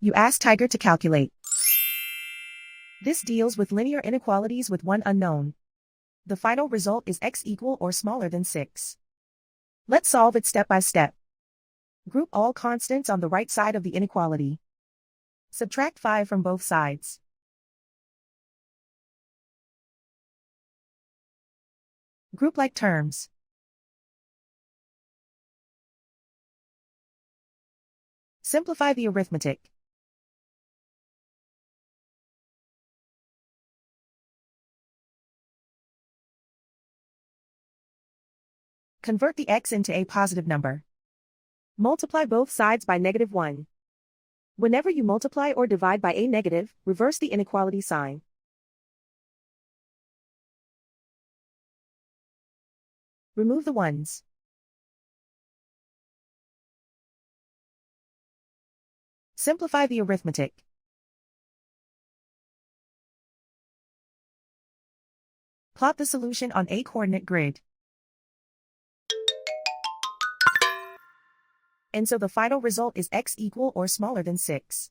You ask Tiger to calculate. This deals with linear inequalities with one unknown. The final result is x equal or smaller than 6. Let's solve it step by step. Group all constants on the right side of the inequality. Subtract 5 from both sides. Group like terms. Simplify the arithmetic. Convert the x into a positive number. Multiply both sides by -1. Whenever you multiply or divide by a negative, reverse the inequality sign. Remove the ones. Simplify the arithmetic. Plot the solution on a coordinate grid. And so the final result is x equal or smaller than 6.